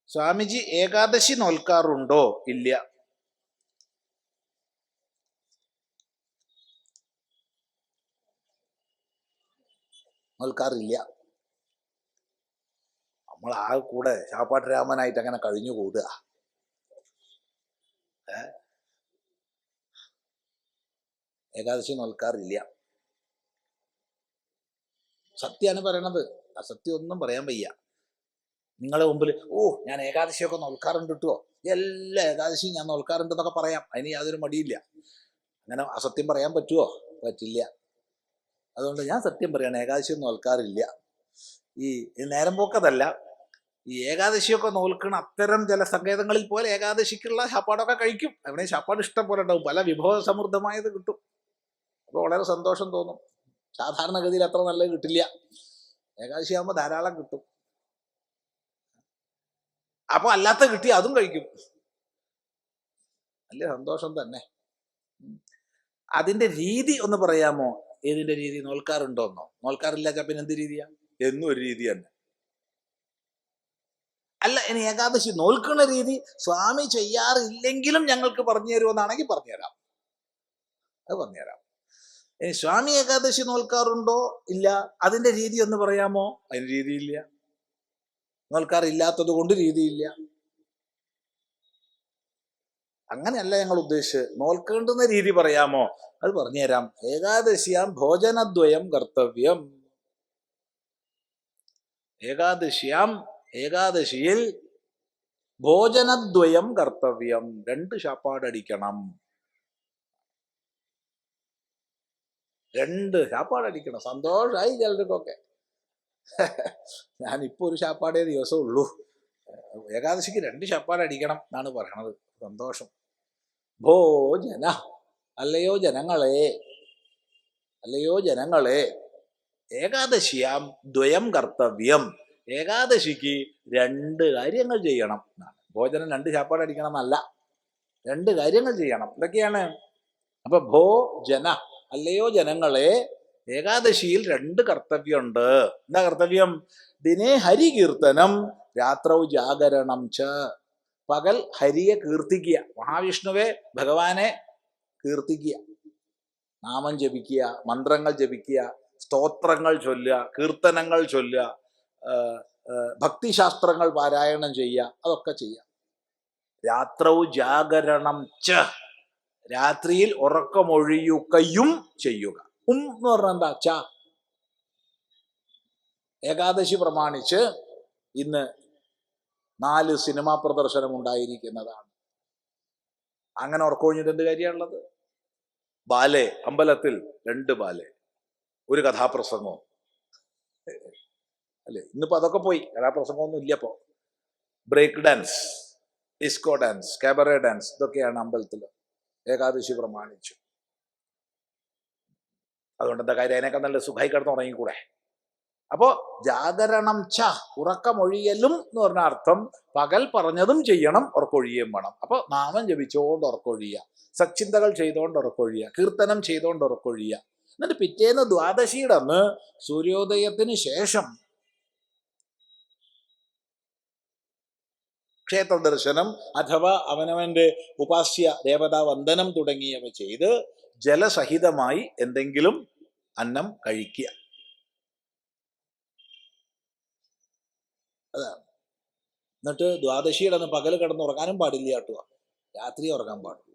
സ്വാമിജി ഏകാദശി നോൽക്കാറുണ്ടോ? ഇല്ല. നോൽക്കാറില്ല. നമ്മൾ ആ കൂടെ ശാപ്പാട്ട് രാമനായിട്ട് അങ്ങനെ കഴിഞ്ഞു കൂടുക. ഏകാദശി നോൽക്കാറില്ല. സത്യമാണ് പറയണത്, അസത്യം ഒന്നും പറയാൻ വയ്യ. നിങ്ങളുടെ മുമ്പിൽ ഞാൻ ഏകാദശിയൊക്കെ നോൽക്കാറുണ്ട് കിട്ടുമോ, എല്ലാ ഏകാദശിയും ഞാൻ നോൽക്കാറുണ്ട് എന്നൊക്കെ പറയാം. അതിന് യാതൊരു മടിയില്ല. അങ്ങനെ അസത്യം പറയാൻ പറ്റുമോ? പറ്റില്ല. അതുകൊണ്ട് ഞാൻ സത്യം പറയാണ്, ഏകാദശിയൊന്നും നോൽക്കാറില്ല. ഈ നേരം പോക്കതല്ല, ഈ ഏകാദശിയൊക്കെ നോൽക്കണ അത്തരം ചില സങ്കേതങ്ങളിൽ പോലെ ഏകാദശിക്കുള്ള ശാപ്പാടൊക്കെ കഴിക്കും. അവിടെ ശാപ്പാട് ഇഷ്ടം പോലെ ഉണ്ടാവും, പല വിഭവ സമൃദ്ധമായത് കിട്ടും. അപ്പോൾ വളരെ സന്തോഷം തോന്നും. സാധാരണഗതിയിൽ അത്ര നല്ലത് കിട്ടില്ല, ഏകാദശി ആകുമ്പോൾ ധാരാളം കിട്ടും. അപ്പോൾ അല്ലാത്ത കിട്ടി അതും കഴിക്കും, വലിയ സന്തോഷം തന്നെ. അതിന്റെ രീതി ഒന്ന് പറയാമോ? ഏതിന്റെ രീതി? നോൽക്കാറുണ്ടോന്നോ? നോൽക്കാറില്ല പിന്നെ എന്ത് രീതിയാ? എന്നും ഒരു രീതി തന്നെ. അല്ല, ഇനി ഏകാദശി നോൽക്കുന്ന രീതി സ്വാമി ചെയ്യാറില്ലെങ്കിലും ഞങ്ങൾക്ക് പറഞ്ഞു തരുമെന്നാണെങ്കിൽ പറഞ്ഞുതരാം, അത് പറഞ്ഞുതരാം. ഇനി സ്വാമി ഏകാദശി നോൽക്കാറുണ്ടോ? ഇല്ല. അതിന്റെ രീതി ഒന്ന് പറയാമോ? അതിന് രീതിയില്ല. നോൽക്കാറില്ലാത്തത് കൊണ്ട് രീതിയില്ല. അങ്ങനെയല്ല ഞങ്ങൾ ഉദ്ദേശിച്ച്. നോൽക്കേണ്ടുന്ന രീതി പറയാമോ? അത് പറഞ്ഞുതരാം. ഏകാദശിയാം ഭോജനദ്വയം കർത്തവ്യം. ഏകാദശിയിൽ ഭോജനദ്വയം കർത്തവ്യം, 2 ശാപ്പാടടിക്കണം. 2 ശാപ്പാടടിക്കണം. സന്തോഷമായി ചിലർക്കൊക്കെ. ഞാനിപ്പോ ഒരു ശാപ്പാടേ ദിവസം ഉള്ളൂ. ഏകാദശിക്ക് 2 ശാപ്പാടടിക്കണം എന്നാണ് പറയണത്. സന്തോഷം. ഭോജന, അല്ലയോ ജനങ്ങളെ, ഏകാദശിയാം ദ്വയം കർത്തവ്യം. ഏകാദശിക്ക് 2 കാര്യങ്ങൾ ചെയ്യണം എന്നാണ്. ഭോജനം 2 ശാപ്പാടടിക്കണം എന്നല്ല, 2 കാര്യങ്ങൾ ചെയ്യണം. എന്തൊക്കെയാണ്? അപ്പൊ ഭോജന, അല്ലയോ ജനങ്ങളെ, ഏകാദശിയിൽ 2 കർത്തവ്യമുണ്ട്. എന്താ കർത്തവ്യം? ദിനേ ഹരികീർത്തനം, രാത്രൗ ജാഗരണം ച. പകൽ ഹരിയെ കീർത്തിക്കുക, മഹാവിഷ്ണുവെ ഭഗവാനെ കീർത്തിക്കുക, നാമം ജപിക്കുക, മന്ത്രങ്ങൾ ജപിക്കുക, സ്തോത്രങ്ങൾ ചൊല്ലുക, കീർത്തനങ്ങൾ ചൊല്ലുക, ഭക്തിശാസ്ത്രങ്ങൾ പാരായണം ചെയ്യുക, അതൊക്കെ ചെയ്യാം. രാത്രൗ ജാഗരണം ച, രാത്രിയിൽ ഉറക്കമൊഴിയുകയും ചെയ്യുക. എന്ന് പറഞ്ഞാൽ എന്താ? ച. ഏകാദശി പ്രമാണിച്ച് ഇന്ന് 4 സിനിമാ പ്രദർശനം ഉണ്ടായിരിക്കുന്നതാണ്. അങ്ങനെ ഉറക്കൊഴിഞ്ഞിട്ട് എന്ത് കാര്യമാണുള്ളത്? ബാലെ, അമ്പലത്തിൽ 2 ബാലെ, ഒരു കഥാപ്രസംഗവും അല്ലേ? ഇന്നിപ്പോ അതൊക്കെ പോയി, കഥാപ്രസംഗമൊന്നും ഇല്ല. ഇപ്പോ break dance, disco dance, cabaret dance, ഇതൊക്കെയാണ് അമ്പലത്തിൽ ഏകാദശി പ്രമാണിച്ചു. അതുകൊണ്ട് എന്താ കാര്യം? അതിനൊക്കെ നല്ല സുഖമായി കിടന്ന് ഉറങ്ങിക്കൂടെ? അപ്പോ ജാഗരണം ച, ഉറക്കമൊഴിയലും എന്ന് പറഞ്ഞ അർത്ഥം പകൽ പറഞ്ഞതും ചെയ്യണം, ഉറക്കൊഴിയുകയും വേണം. അപ്പൊ നാമം ജപിച്ചുകൊണ്ട് ഉറക്കൊഴിയുക, സച്ചിന്തകൾ ചെയ്തുകൊണ്ട് ഉറക്കൊഴിയുക, കീർത്തനം ചെയ്തുകൊണ്ട് ഉറക്കൊഴിയുക. എന്നിട്ട് പിറ്റേന്ന് ദ്വാദശിയുടെ അന്ന് സൂര്യോദയത്തിന് ശേഷം ക്ഷേത്ര ദർശനം അഥവാ അവനവന്റെ ഉപാസ്യ ദേവതാ വന്ദനം തുടങ്ങിയവ ചെയ്ത് ജലസഹിതമായി എന്തെങ്കിലും അന്നം കഴിക്കുക. അതാണ്. എന്നിട്ട് ദ്വാദശിയുടെ അന്ന് പകൽ കിടന്ന് ഉറങ്ങാനും പാടില്ല കേട്ടോ, രാത്രി ഉറങ്ങാൻ പാടുള്ളൂ.